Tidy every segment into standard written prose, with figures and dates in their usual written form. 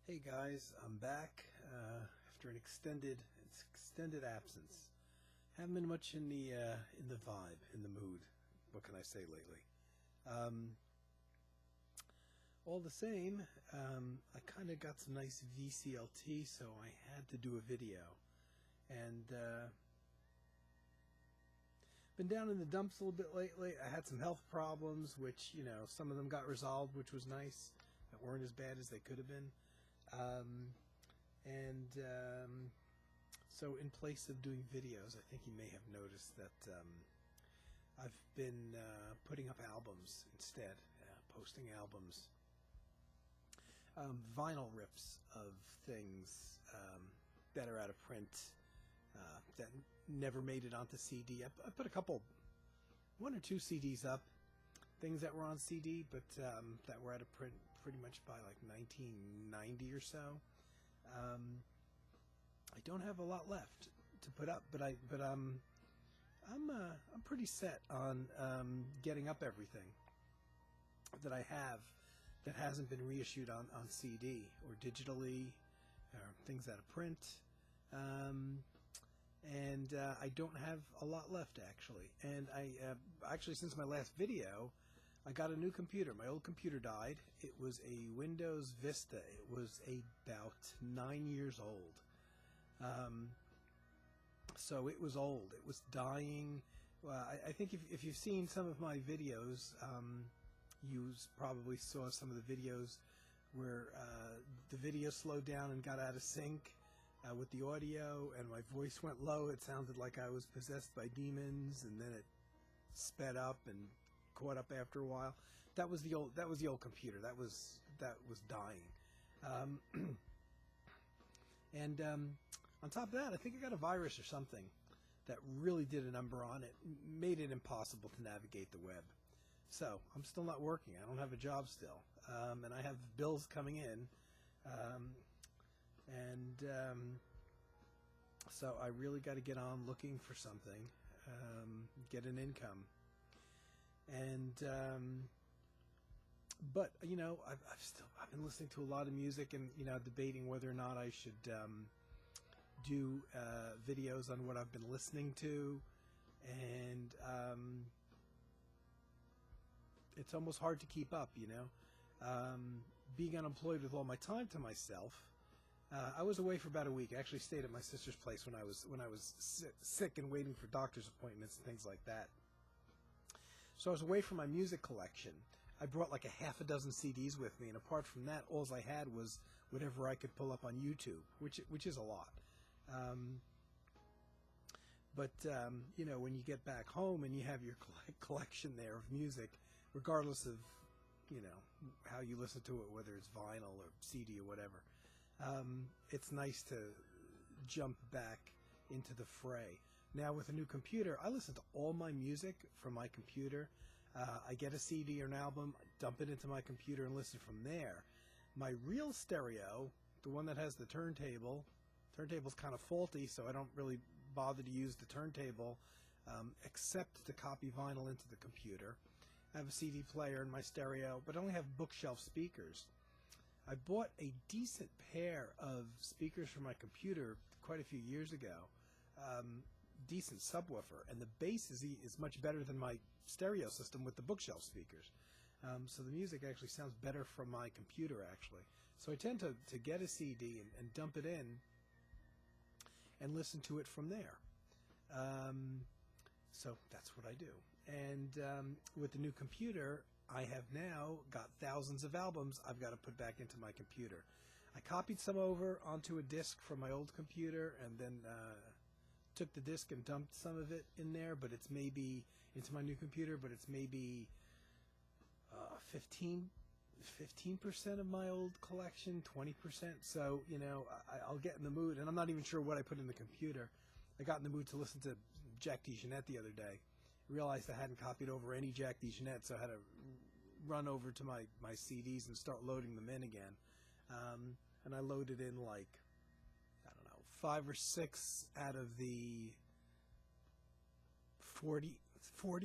Hey guys, I'm back after an extended absence. Haven't been much in the vibe, in the mood. What can I say lately? All the same, I kind of got some nice VCLT, so I had to do a video, and been down in the dumps a little bit lately. I had some health problems, which some of them got resolved, which was nice. That weren't as bad as they could have been. So in place of doing videos, I think you may have noticed that I've been putting up albums instead, posting albums, vinyl rips of things that are out of print, that never made it onto CD. I put one or two CDs up, things that were on CD, but that were out of print pretty much by like 1990 or so. I don't have a lot left to put up, but I'm pretty set on getting up everything that I have that hasn't been reissued on CD or digitally, or things out of print. And I don't have a lot left, actually. And I actually, since my last video, I got a new computer. My old computer died. It was a Windows Vista. It was about 9 years old. So it was old. It was dying. Well, I think if you've seen some of my videos, you probably saw some of the videos where the video slowed down and got out of sync with the audio, and my voice went low. It sounded like I was possessed by demons, and then it sped up and caught up after a while. That was the old computer. That was dying. And on top of that, I think I got a virus or something that really did a number on it, made it impossible to navigate the web. So I'm still not working. I don't have a job still, and I have bills coming in, so I really got to get on looking for something, get an income. And but I've been listening to a lot of music, and debating whether or not I should do videos on what I've been listening to, and it's almost hard to keep up, being unemployed with all my time to myself. I was away for about a week. I actually stayed at my sister's place when I was sick and waiting for doctor's appointments and things like that. So I was away from my music collection. I brought like a half a dozen CDs with me, and apart from that, all I had was whatever I could pull up on YouTube, which is a lot. But when you get back home and you have your collection there of music, regardless of how you listen to it, whether it's vinyl or CD or whatever, it's nice to jump back into the fray. Now with a new computer, I listen to all my music from my computer. I get a CD or an album, dump it into my computer, and listen from there. My real stereo, the one that has the turntable's kind of faulty, so I don't really bother to use the turntable, except to copy vinyl into the computer. I have a CD player in my stereo, but I only have bookshelf speakers. I bought a decent pair of speakers for my computer quite a few years ago. Decent subwoofer, and the bass is much better than my stereo system with the bookshelf speakers. So the music actually sounds better from my computer, actually. So I tend to get a CD and dump it in and listen to it from there. So that's what I do. And with the new computer, I have now got thousands of albums I've got to put back into my computer. I copied some over onto a disc from my old computer, and then took the disc and dumped some of it in there, but it's maybe into my new computer, but it's maybe 15% of my old collection, 20%. So I'll get in the mood, and I'm not even sure what I put in the computer. I got in the mood to listen to Jack DeJohnette the other day. Realized I hadn't copied over any Jack DeJohnette, so I had to run over to my CDs and start loading them in again. And I loaded in like, I don't know, 5 or 6 out of the 40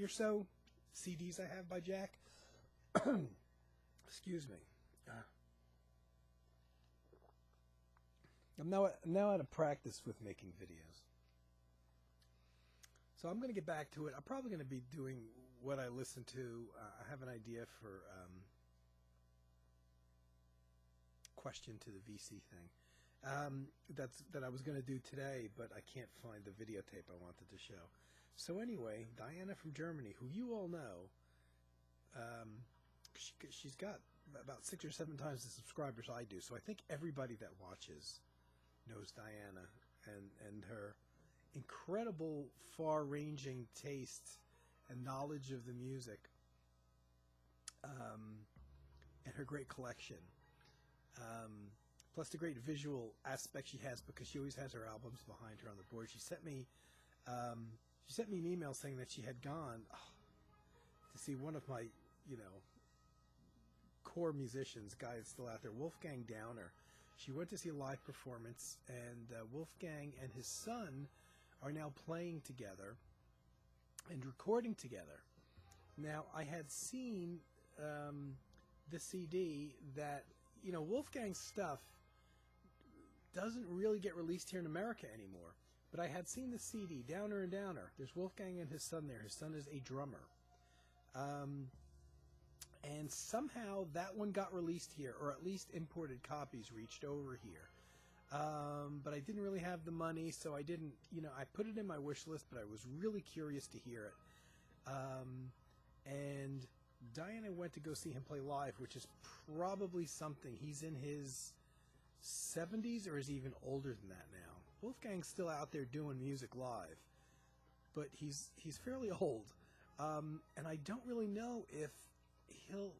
or so CDs I have by Jack. Excuse me. I'm now out of practice with making videos. So I'm going to get back to it. I'm probably going to be doing what I listen to. I have an idea for question to the VC thing. That I was going to do today, but I can't find the videotape I wanted to show. So anyway, Diana from Germany, who you all know, she's got about 6 or 7 times the subscribers I do. So I think everybody that watches knows Diana and her incredible, far-ranging taste and knowledge of the music, and her great collection. Plus the great visual aspect she has, because she always has her albums behind her on the board. She sent me an email saying that she had gone to see one of my, core musicians, guy that's still out there, Wolfgang Downer. She went to see a live performance, and Wolfgang and his son are now playing together and recording together. Now, I had seen the CD that, Wolfgang's stuff doesn't really get released here in America anymore. But I had seen the CD, Downer and Downer. There's Wolfgang and his son there. His son is a drummer. And somehow that one got released here, or at least imported copies reached over here. But I didn't really have the money, so I didn't, I put it in my wish list, but I was really curious to hear it. And Diana went to go see him play live, which is probably something. He's in his 70s, or is he even older than that now? Wolfgang's still out there doing music live, but he's fairly old. And I don't really know if he'll,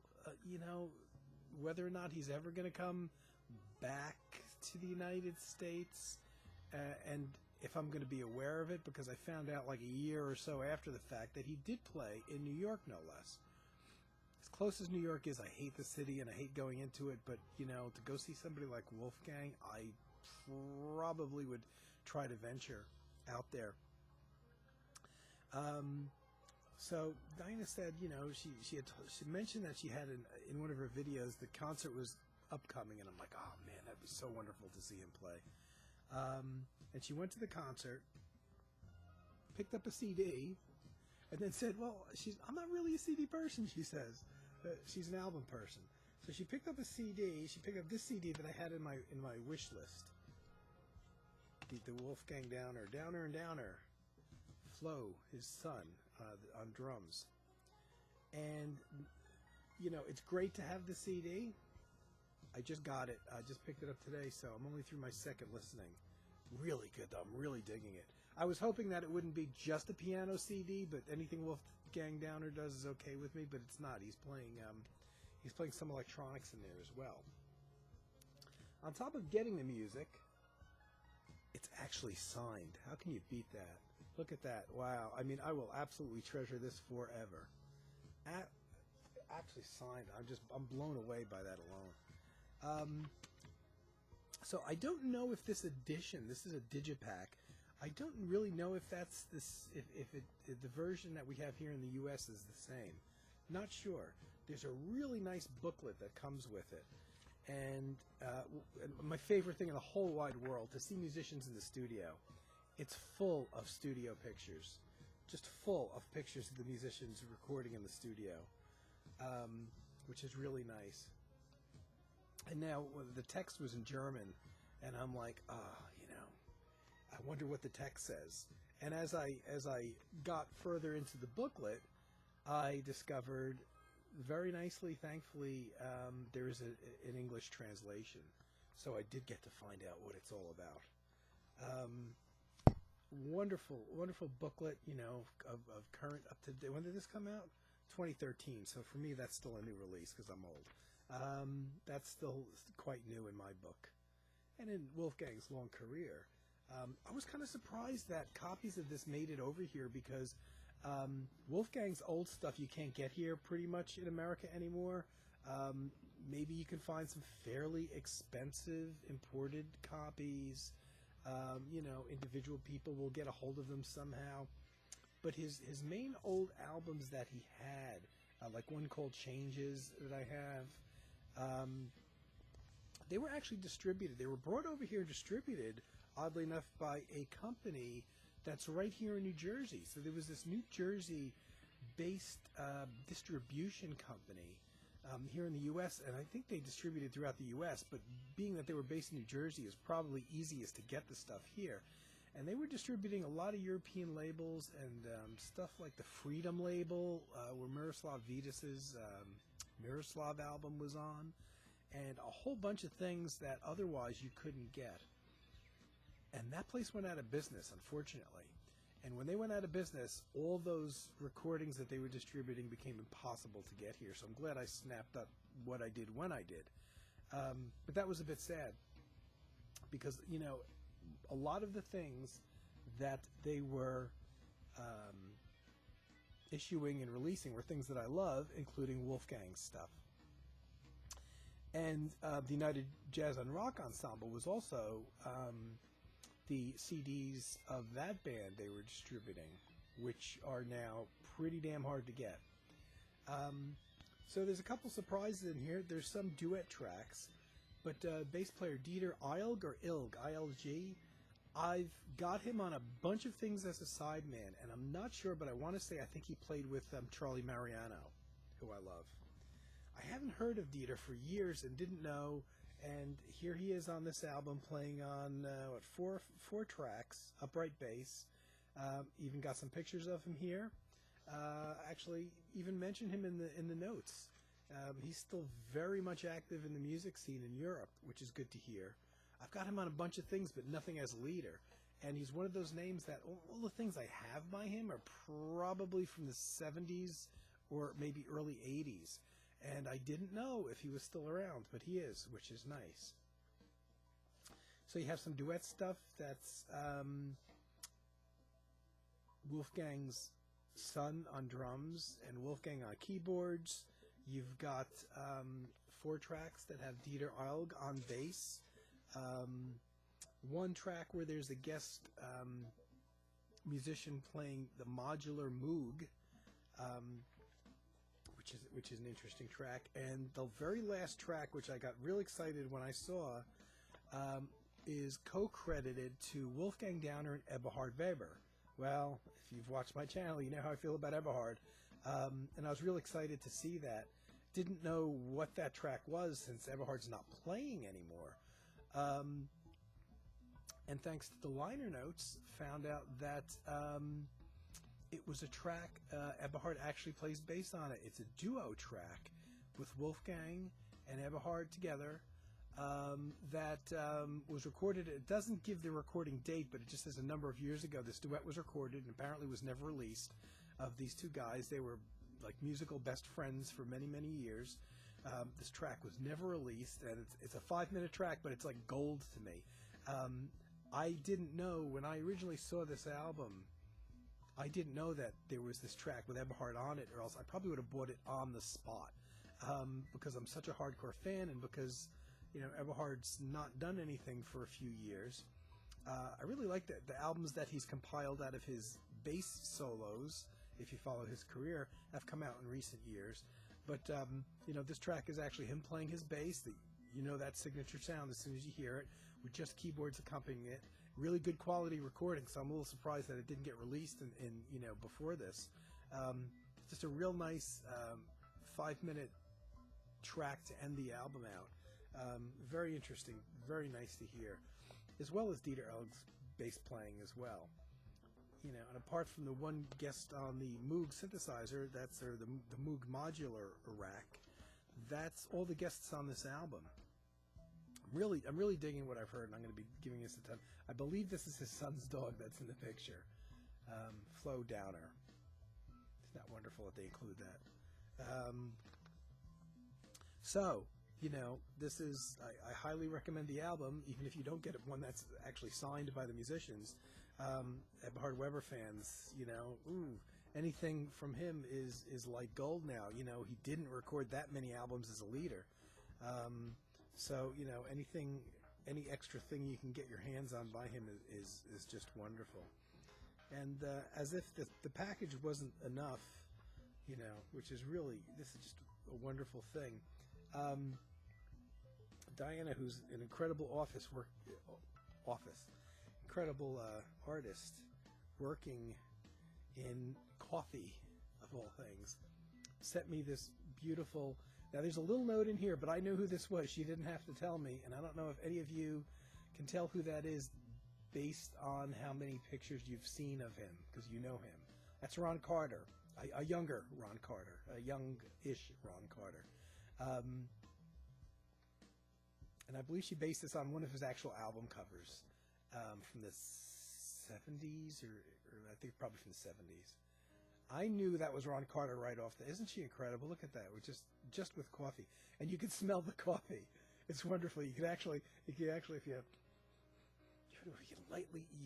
whether or not he's ever going to come back to the United States, and if I'm going to be aware of it, because I found out like a year or so after the fact that he did play in New York, no less. As close as New York is, I hate the city and I hate going into it, but, to go see somebody like Wolfgang, I probably would try to venture out there. So Diana said, she mentioned that she had in one of her videos, the concert was upcoming, and I'm like, oh man, that'd be so wonderful to see him play. And she went to the concert, picked up a CD, and then said, well, I'm not really a CD person, she says. She's an album person. So she picked up a CD. She picked up this CD that I had in my wish list. The Wolfgang Downer and Downer, Flo, his son, on drums. And, it's great to have the CD. I just got it. I just picked it up today, so I'm only through my second listening. Really good, though. I'm really digging it. I was hoping that it wouldn't be just a piano CD, but anything Wolfgang Downer does is okay with me, but it's not. He's playing some electronics in there as well. On top of getting the music, it's actually signed. How can you beat that? Look at that. Wow. I mean, I will absolutely treasure this forever. Actually signed. I'm blown away by that alone. So I don't know if this edition, this is a digipack. I don't really know if that's if the version that we have here in the U.S. is the same. Not sure. There's a really nice booklet that comes with it. And my favorite thing in the whole wide world, to see musicians in the studio. It's full of studio pictures. Just full of pictures of the musicians recording in the studio, which is really nice. And now the text was in German, and I'm like, I wonder what the text says. And as I got further into the booklet, I discovered very nicely, thankfully, there is an English translation. So I did get to find out what it's all about. Wonderful, wonderful booklet, of current up to date. When did this come out? 2013. So for me, that's still a new release because I'm old. That's still quite new in my book. And in Wolfgang's long career, I was kind of surprised that copies of this made it over here, because Wolfgang's old stuff you can't get here pretty much in America anymore. Maybe you can find some fairly expensive imported copies. Individual people will get a hold of them somehow. But his main old albums that he had, like one called Changes that I have, they were actually distributed. They were brought over here and distributed, oddly enough, by a company that's right here in New Jersey. So there was this New Jersey-based distribution company here in the U.S., and I think they distributed throughout the U.S., but being that they were based in New Jersey, is probably easiest to get the stuff here. And they were distributing a lot of European labels and stuff like the Freedom label, where Miroslav Vitas's Miroslav album was on, and a whole bunch of things that otherwise you couldn't get. And that place went out of business, unfortunately. And when they went out of business, all those recordings that they were distributing became impossible to get here. So I'm glad I snapped up what I did when I did. But that was a bit sad because, you know, a lot of the things that they were issuing and releasing were things that I love, including Wolfgang's stuff. And the United Jazz and Rock Ensemble was also the CDs of that band they were distributing, which are now pretty damn hard to get. So there's a couple surprises in here. There's some duet tracks, but bass player Dieter Ilg, or Ilg, I-L-G, I've got him on a bunch of things as a sideman, and I'm not sure, but I want to say I think he played with Charlie Mariano, who I love. I haven't heard of Dieter for years and didn't know, and here he is on this album playing on four tracks, upright bass. Even got some pictures of him here. Actually, even mentioned him in the notes. He's still very much active in the music scene in Europe, which is good to hear. I've got him on a bunch of things, but nothing as leader. And he's one of those names that all the things I have by him are probably from the 70s or maybe early 80s. And I didn't know if he was still around, but he is, which is nice. So you have some duet stuff. That's Wolfgang's son on drums and Wolfgang on keyboards. You've got 4 tracks that have Dieter Ilg on bass. 1 track where there's a guest musician playing the modular Moog, which is an interesting track. And the very last track, which I got real excited when I saw, is co-credited to Wolfgang Downer and Eberhard Weber. Well, if you've watched my channel, you know how I feel about Eberhard. And I was real excited to see that. Didn't know what that track was since Eberhard's not playing anymore. And thanks to the liner notes, found out that it was a track, Eberhard actually plays bass on it. It's a duo track with Wolfgang and Eberhard together that was recorded. It doesn't give the recording date, but it just says a number of years ago this duet was recorded and apparently was never released, of these two guys. They were like musical best friends for many, many years. This track was never released, and it's a 5-minute track, but it's like gold to me. I didn't know when I originally saw this album, I didn't know that there was this track with Eberhard on it, or else I probably would have bought it on the spot, because I'm such a hardcore fan, and because, you know, Eberhard's not done anything for a few years. I really like the albums that he's compiled out of his bass solos, if you follow his career, have come out in recent years. But, you know, this track is actually him playing his bass. You know that signature sound as soon as you hear it, with just keyboards accompanying it. Really good quality recording, so I'm a little surprised that it didn't get released in you know, before this. Just a real nice 5-minute track to end the album out. Very interesting, very nice to hear, as well as Dieter Ilg's bass playing as well. You know, and apart from the one guest on the Moog synthesizer, that's the Moog modular rack, that's all the guests on this album. I'm really digging what I've heard, and I'm going to be giving this a ton. I believe this is his son's dog that's in the picture, Flo Downer. Isn't that wonderful that they include that? So, you know, this is, I highly recommend the album, even if you don't get one that's actually signed by the musicians. Eberhard Weber fans, you know, anything from him is like gold now. You know, he didn't record that many albums as a leader. So, you know, any extra thing you can get your hands on by him is just wonderful. And as if the package wasn't enough, you know, which is really, this is just a wonderful thing. Diana, who's an incredible incredible artist working in coffee, of all things, sent me this beautiful. Now, there's a little note in here, but I knew who this was. She didn't have to tell me, and I don't know if any of you can tell who that is based on how many pictures you've seen of him, because you know him. That's Ron Carter, a younger Ron Carter, a young-ish Ron Carter. And I believe she based this on one of his actual album covers from the 70s, or I think probably from the 70s. I knew that was Ron Carter right off. Isn't she incredible? Look at that. With just with coffee, and you can smell the coffee. It's wonderful. You can actually, if you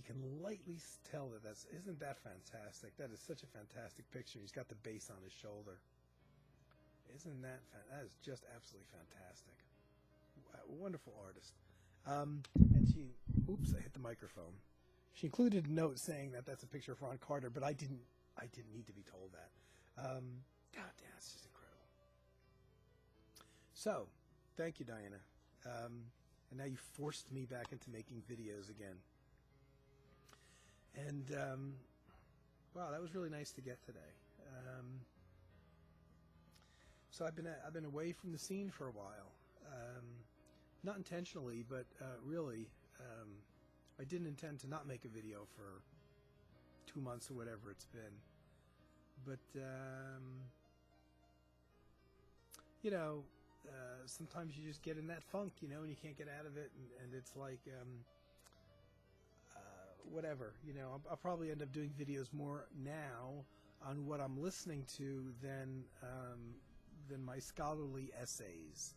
can lightly tell that isn't that fantastic? That is such a fantastic picture. He's got the bass on his shoulder. Isn't that that is just absolutely fantastic. Wonderful artist. And she, oops, I hit the microphone. She included a note saying that that's a picture of Ron Carter, but I didn't need to be told that. God damn, it's just incredible. So, thank you, Diana. And now you forced me back into making videos again. And wow, that was really nice to get today. So I've been away from the scene for a while, not intentionally, but really, I didn't intend to not make a video for 2 months or whatever it's been. But you know, sometimes you just get in that funk, you know, and you can't get out of it, and it's like whatever, you know. I'll probably end up doing videos more now on what I'm listening to than my scholarly essays,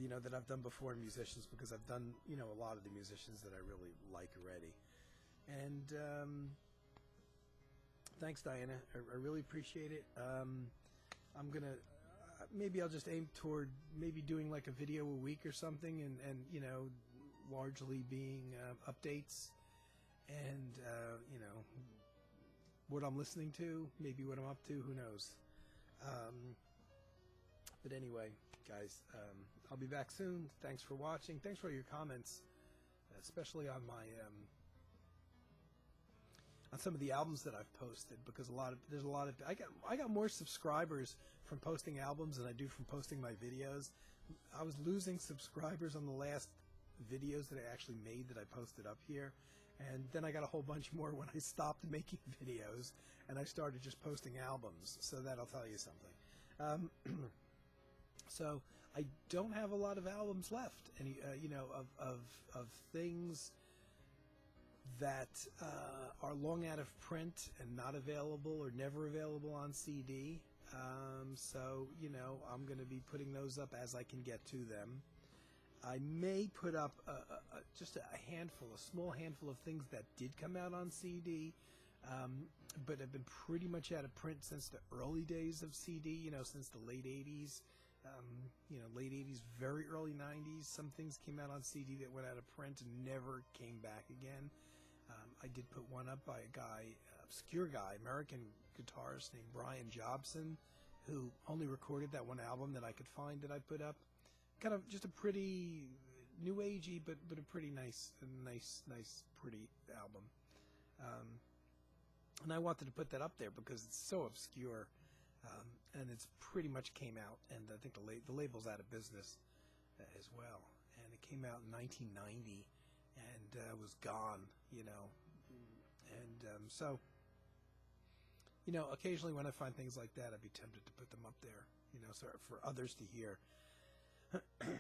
you know, that I've done before in musicians, because I've done, you know, a lot of the musicians that I really like already. And thanks, Diana. I really appreciate it. I'm gonna maybe I'll just aim toward maybe doing like a video a week or something, and you know, largely being updates and you know, what I'm listening to, maybe what I'm up to, who knows. But anyway, guys, I'll be back soon. Thanks for watching. Thanks for all your comments, especially on my on some of the albums that I've posted, because there's a lot of I got more subscribers from posting albums than I do from posting my videos. I was losing subscribers on the last videos that I actually made that I posted up here, and then I got a whole bunch more when I stopped making videos and I started just posting albums. So that'll tell you something. So I don't have a lot of albums left, any you know, of things that are long out of print and not available or never available on CD. So, you know, I'm going to be putting those up as I can get to them. I may put up just a small handful of things that did come out on CD, but have been pretty much out of print since the early days of CD, you know, since the late 80s. You know, late 80s, very early 90s. Some things came out on CD that went out of print and never came back again. I did put one up by a guy, obscure guy, American guitarist named Brian Jobson, who only recorded that one album that I could find that I put up. Kind of just a pretty new agey, but a pretty nice, pretty album. And I wanted to put that up there because it's so obscure, and it's pretty much came out, and I think the label's out of business as well. And it came out in 1990, and was gone, you know. And so, you know, occasionally when I find things like that, I'd be tempted to put them up there, you know, so for others to hear.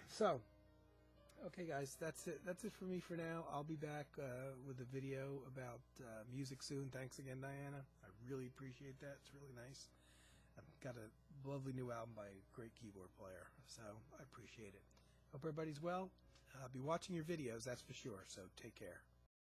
So, okay, guys, that's it. That's it for me for now. I'll be back with a video about music soon. Thanks again, Diana. I really appreciate that. It's really nice. I've got a lovely new album by a great keyboard player, so I appreciate it. Hope everybody's well. I'll be watching your videos, that's for sure, so take care.